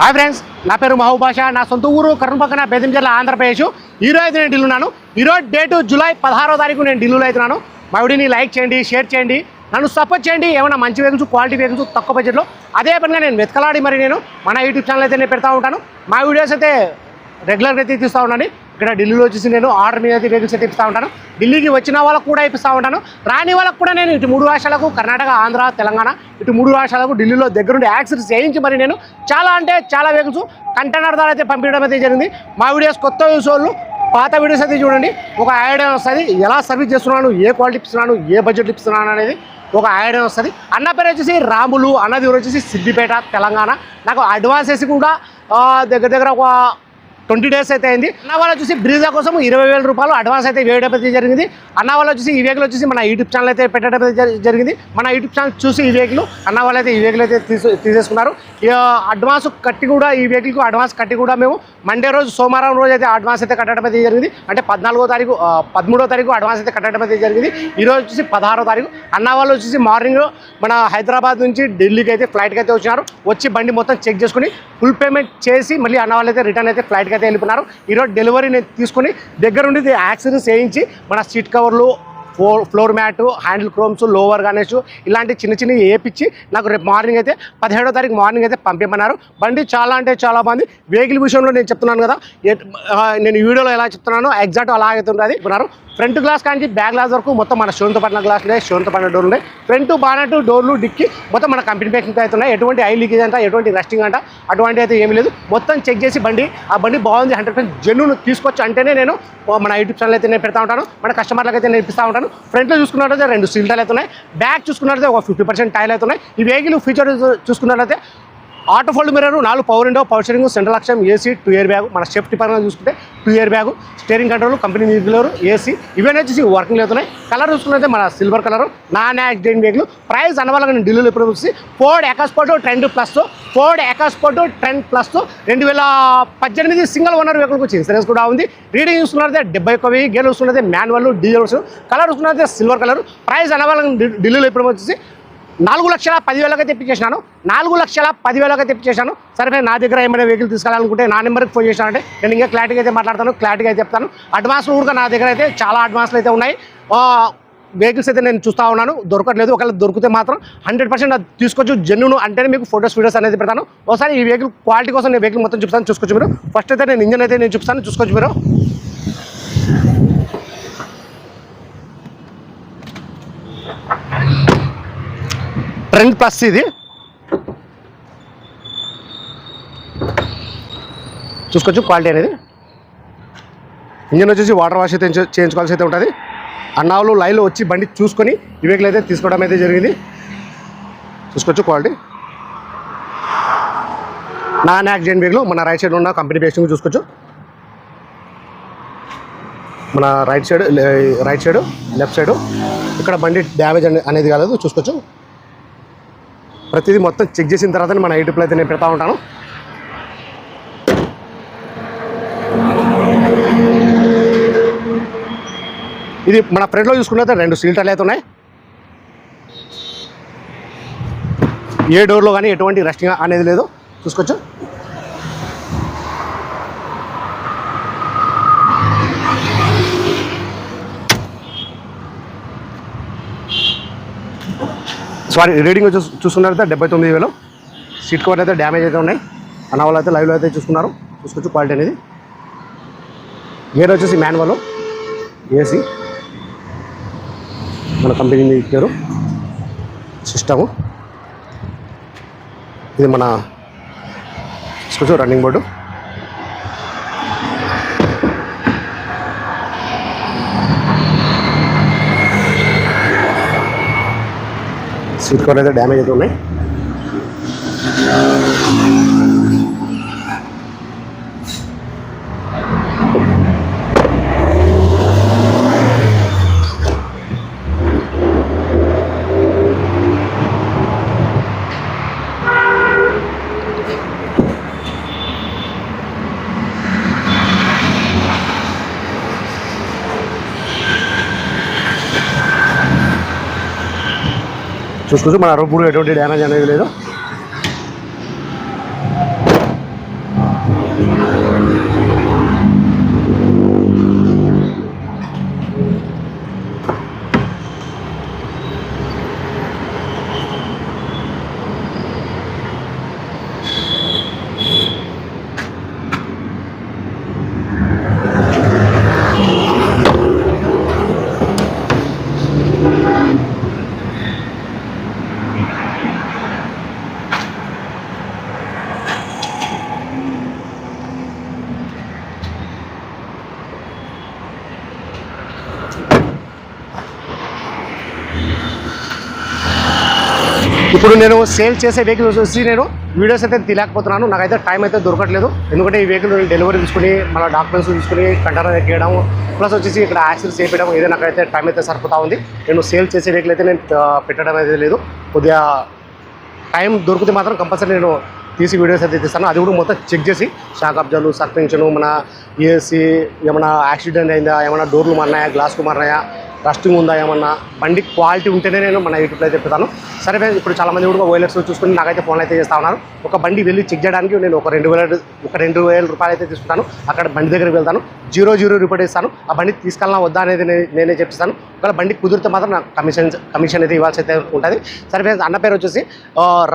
Hi friends, నా పేరు మహబూబ్ బాషా. నా సొంత ఊరు కర్నూలు బేదం జిల్లా ఆంధ్రప్రదేశ్. ఈరోజు అయితే నేను ఢిల్లీ ఉన్నాను. ఈరోజు డేటు జూలై 16వ తారీఖు నేను ఢిల్లీలో అవుతున్నాను. మా వీడియోని లైక్ చేయండి, షేర్ చేయండి, నన్ను సపోర్ట్ చేయండి. ఏమైనా మంచి వెహికల్స్, క్వాలిటీ వెహికల్స్ తక్కువ బడ్జెట్లో అదే పనిగా నేను వెతకలాడి మరి నేను మన యూట్యూబ్ ఛానల్ అయితే నేను పెడతా ఉంటాను. మా వీడియోస్ అయితే రెగ్యులర్గా అయితే తీస్తూ ఉన్నాను. ఇక్కడ ఢిల్లీలో వచ్చేసి నేను ఆర్డర్ మీద అయితే వెహికల్స్ అయితే ఇస్తూ ఉంటాను. ఢిల్లీకి వచ్చిన వాళ్ళకు కూడా ఇప్పిస్తూ ఉంటాను. రాని వాళ్ళకు కూడా నేను ఇటు 3 రాష్ట్రాలకు, కర్ణాటక, ఆంధ్ర, తెలంగాణ, ఇటు 3 రాష్ట్రాలకు ఢిల్లీలో దగ్గరుండి యాక్సిడెంట్స్ చేయించి మరి నేను చాలా అంటే చాలా వెహికల్స్ కంటైనర్ ద్వారా అయితే పంపించడం అయితే జరిగింది. మా వీడియోస్ కొత్త యూస్ వాళ్ళు పాత వీడియోస్ అయితే చూడండి, ఒక ఐడియా వస్తుంది. ఎలా సర్వీస్ చేస్తున్నాను, ఏ క్వాలిటీ ఇస్తున్నాను, ఏ బడ్జెట్ ఇస్తున్నాను అనేది ఒక ఐడియా వస్తుంది. అన్న పేరు వచ్చేసి రాములు, అన్నది వచ్చేసి సిద్దిపేట, తెలంగాణ. నాకు అడ్వాన్స్ వేసి కూడా దగ్గర ఒక 20 days అయితే అయింది. అన్న వాళ్ళు వచ్చేసి బ్రీజా కోసం 20,000 రూపాయలు అడ్వాన్స్ అయితే వేయడం అయితే జరిగింది. అన్న వాళ్ళు వచ్చేసి ఈ వెహికల్ వచ్చేసి మన యూట్యూబ్ ఛానల్ అయితే పెట్టడం అయితే జరిగింది. మన యూట్యూబ్ ఛానల్ చూసి ఈ వెహికల్ అన్న వాళ్ళు అయితే ఈ వెహికల్ అయితే తీసేసుకున్నారు. అడ్వాన్స్ కట్టి కూడా ఈ వెహికల్కు అడ్వాన్స్ కట్టి కూడా మేము మండే రోజు, సోమవారం రోజు అయితే అడ్వాన్స్ అయితే కట్టడం అయితే జరిగింది. అంటే 13వ తారీఖు 13వ తారీఖు అడ్వాన్స్ అయితే కట్టడం అయితే జరిగింది. ఈరోజు వచ్చేసి 16వ తారీఖు. అన్న వాళ్ళు వచ్చేసి మార్నింగ్ మన హైదరాబాద్ నుంచి ఢిల్లీకి అయితే ఫ్లైట్కి అయితే వచ్చినారు. వచ్చి బండి మొత్తం చెక్ చేసుకుని ఫుల్ పేమెంట్ చేసి మళ్ళీ అన్న వాళ్ళు అయితే రిటర్న్ అయితే ఫ్లైట్కి అయితే వెళ్ళిపోయినారు. ఈరోజు డెలివరీ నేను తీసుకుని దగ్గరుండి యాక్సెసరీస్ వేయించి మన సీట్ కవర్లు, floor mat, handle chromes, lower Ganesh ఇలాంటి చిన్న వేయించి నాకు రేపు మార్నింగ్ అయితే 17వ తారీఖు మార్నింగ్ అయితే పంపించమన్నారు. బండి చాలా అంటే చాలా బాగుంది. వెహికల్ విషయంలో నేను చెప్తున్నాను కదా, నేను వీడియోలో ఎలా చెప్తున్నానో ఎగ్జాక్ట్ అలాగైతే ఉంటుంది. ఫ్రంట్ గ్లాస్ కానీ బ్యాక్ గ్లాస్ వరకు మొత్తం మన షోన్తో పడిన గ్లాస్ ఉన్నాయి, షోన్తో పడిన డోర్లు ఉన్నాయి. ఫ్రంట్ బానెట్, డోర్లు, డిక్కి మొత్తం మన కంపెనీ ప్యాకింగ్ అయితే ఉన్నాయి. ఎటువంటి ఐ లీకేజ్ అంట, ఎటువంటి రస్టింగ్ అంట అటువంటి అయితే ఏమీ లేదు. మొత్తం చెక్ చేసి ఆ బండి బాగుంది, 100% జెన్యూన్ తీసుకొచ్చి అంటేనే నేను మన యూట్యూబ్ ఛానల్ అయితే నేను పెడతా ఉంటాను. మన కస్టమర్లకు అయితే నేను ఇప్పిస్తూ ఉంటాను. ఫ్రంట్లో చూసుకున్నట్లయితే 2 సీల్ టైర్లు అయితే ఉన్నాయి. బ్యాక్ చూసుకున్నట్లయితే ఒక 50% టైర్లు అయితే ఉన్నాయి. ఈ వెహికల్ ఫీచర్ చూసుకున్నట్లయితే auto fold mirror, 4 power window, power steering, central lock, AC, 2 air bag. మన సేఫ్టీ పరంగా చూసుకుంటే 2 air bag, steering control, company music, AC ఇవన్నీ వచ్చేసి వర్కింగ్ అవుతున్నాయి. కలర్ చూసుకున్నట్లయితే మన silver colour, non accident vehicle. Price అనవాళ్ళగా నేను ఢిల్లీలో ఇప్పుడు వచ్చి Ford EcoSport Trend Plus, Ford EcoSport Trend Plus 2018 single owner వెహికల్కి వచ్చి ఇన్సూరెన్స్ కూడా ఉంది. రీడింగ్ చూసుకున్నట్లయితే 71,000, గేర్ చూసుకున్నట్లయితే మాన్యువల్, డీజిల్. కలర్ చూసుకున్నట్లయితే సిల్వర్ కలర్. ప్రైస్ అనవాళ్ళగా ఢిల్లీలో ఇప్పుడు వచ్చేసి 4,10,000 తెప్పించేసినాను. 4,10,000 తెప్పించేసాను. సరే నా దగ్గర ఏమైనా వెహికల్ తీసుకెళ్ళాలనుకుంటే నా నెంబర్కి ఫోన్ చేశానంటే నేను ఇంకా క్లారిటీగా అయితే మాట్లాడతాను, క్లారిటీగా అయితే చెప్తాను. అడ్వాన్స్లు కూడా నా దగ్గర అయితే చాలా అడ్వాన్స్లు అయితే ఉన్నాయి. వెహికల్స్ అయితే నేను చూస్తూ ఉన్నాను, దొరకట్లేదు. ఒకవేళ దొరికితే మాత్రం 100% అది తీసుకొచ్చు. జెన్యూన్ అంటేనే మీకు ఫోటోస్, వీడియోస్ అనేది పెడతాను. ఒకసారి ఈ వెహికల్ క్వాలిటీ కోసం నేను వెహికల్ మొత్తం చూపిస్తాను, చూసుకోవచ్చు మీరు. ఫస్ట్ అయితే నేను ఇంజన్ అయితే నేను చూపిస్తాను, చూసుకోవచ్చు మీరు. ట్రెండ్ ప్లస్ ఇది చూసుకోవచ్చు క్వాలిటీ అనేది. ఇంజన్ వచ్చేసి వాటర్ వాష్ అయితే చేయించుకోవాల్సి అయితే ఉంటుంది. అన్నావులు లైవ్లో వచ్చి బండి చూసుకొని ఈ వెహికల్ అయితే తీసుకోవడం అయితే జరిగింది. చూసుకోవచ్చు క్వాలిటీ. Non accident vehicle. మన రైట్ సైడ్ ఉన్న కంపెనీ పేస్టింగ్ చూసుకోవచ్చు. మన రైట్ సైడ్, లెఫ్ట్ సైడ్ ఇక్కడ బండి డ్యామేజ్ అనేది కాలేదు, చూసుకోవచ్చు. ప్రతిదీ మొత్తం చెక్ చేసిన తర్వాత మన యూట్యూబ్లో అయితే నేను పెడతా ఉంటాను. ఇది మన ఫ్రంట్లో చూసుకున్నట్లయితే 2 సీల్ టైర్లు అయితే ఉన్నాయి. ఏ డోర్లో కానీ ఎటువంటి రస్టింగ్ అనేది లేదు, చూసుకోవచ్చు. సారీ, రీడింగ్ వచ్చి చూసుకున్నట్లయితే 79,000. సీట్ కవర్ అయితే డ్యామేజ్ అయితే ఉన్నాయి. అన్న వాళ్ళు అయితే లైవ్లో అయితే చూసుకున్నారు, చూసుకోవచ్చు క్వాలిటీ అనేది. గేర్ వచ్చేసి మాన్యువల్, ఏసీ, మన కంపెనీ గేరు, సిస్టము. ఇది మన చూసుకోవచ్చు రన్నింగ్ బోర్డు. సీట్ కవర్ అయితే డ్యామేజ్ అయితే ఉన్నాయి. చూసుకోవచ్చు మన రూపుడు ఎటువంటి డ్యామేజ్ అనేది లేదు. ఇప్పుడు నేను సేల్ చేసే వెహికల్ చూసి నేను వీడియోస్ అయితే తీయలేకపోతున్నాను. నాకైతే టైం అయితే దొరకట్లేదు. ఎందుకంటే ఈ వెహికల్ డెలివరీ తీసుకుని మన డాక్యుమెంట్స్ తీసుకుని కంటైనర్ ఎక్కేయడం ప్లస్ వచ్చేసి ఇక్కడ యాక్సిడెంట్స్ చేయడం ఇదే నాకైతే టైం అయితే సరిపోతా ఉంది. నేను సేల్ చేసే వెహికల్ అయితే నేను పెట్టడం అయితే లేదు. కొద్దిగా టైం దొరికితే మాత్రం కంపల్సరీ నేను తీసి వీడియోస్ అయితే తీస్తాను. అది కూడా మొత్తం చెక్ చేసి షాక్ అబ్జర్లు సస్పెన్షను మన ఏసీ ఏమైనా యాక్సిడెంట్ అయిందా, ఏమైనా డోర్లు మారినాయా, గ్లాస్లు మారినాయా, రస్టింగ్ ఉందా, ఏమన్నా బండి క్వాలిటీ ఉంటేనే నేను మన యూట్యూబ్లో అయితే చెప్తాను. సరే ఇప్పుడు చాలామంది కూడా ఓఎల్ఎక్స్ చూసుకుని నాకైతే ఫోన్లు అయితే చేస్తూ ఉన్నారు. ఒక బండి వెళ్ళి చెక్ చేయడానికి నేను ఒక 2,000 రూపాయలు అయితే తీసుకుంటాను. అక్కడ బండి దగ్గరికి వెళ్తాను, 0 రిపోర్ట్ ఇస్తాను. ఆ బండి తీసుకెళ్ళినా వద్దా అనేది నేనే చెప్తాను. ఒకవేళ బండి కుదిరితే మాత్రం నాకు కమిషన్ అయితే ఇవ్వాల్సి అయితే ఉంటుంది. సరే ఫ్రెండ్స్, అన్న పేరు వచ్చేసి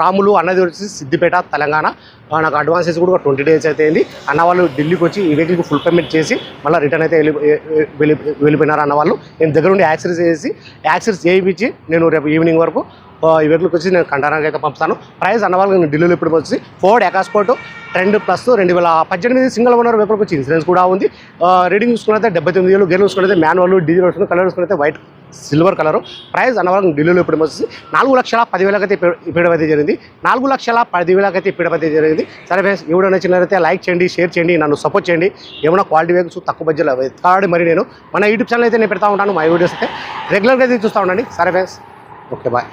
రాములు, అన్నది వచ్చేసి సిద్దిపేట తెలంగాణ. నాకు అడ్వాన్సెస్ కూడా 20 days అయితే అయింది. అన్న వాళ్ళు ఢిల్లీకి వచ్చి ఈ వెహికల్కి ఫుల్ పేమెంట్ చేసి మళ్ళీ రిటర్న్ అయితే వెళ్ళిపోయినారు అన్న వాళ్ళు. నేను దగ్గర ఉండి యాక్సెస్ చేయించి నేను రేపు ఈవినింగ్ వరకు ఈ వెహికల్కి వచ్చి నేను కంటైనర్కి అయితే పంపుతాను. ప్రైస్ అన్న వాళ్ళకి నేను ఢిల్లీలో ఇప్పుడు వచ్చి Ford EcoSport Trend Plus 2018 single owner వెహికల్కి వచ్చి ఇన్సూరెన్స్ కూడా ఉంది. రీడింగ్ చూసుకున్నైతే 78,000, గేర్ చూసుకున్నైతే మాన్యువల్, డీజిల్ వస్తుంది, కలర్ చూసుకున్నైతే వైట్ సిల్వర్ కలరు. ప్రైస్ అన్న వాళ్ళకి ఢిల్లీలో ఇప్పుడు వచ్చి 4,10,000 అయితే ఇప్పడం అయితే జరిగింది. 4,10,000 అయితే ఇప్పడం అయితే జరిగింది. సరే ఫ్రెండ్స్, ఈ వీడియో నచ్చినట్లయితే లైక్ చేయండి, షేర్ చేయండి, నన్ను సపోర్ట్ చేయండి. ఏమైనా క్వాలిటీ వెహికల్స్ తక్కువ బడ్జెట్లో కాబట్టి మరి నేను మన యూట్యూబ్ ఛానల్ అయితే నేను పెడతా ఉంటాను. మా వీడియోస్ అయితే రెగ్యులర్గా అయితే చూస్తూ ఉండండి. సరే ఫ్రెండ్స్, ఓకే బాయ్.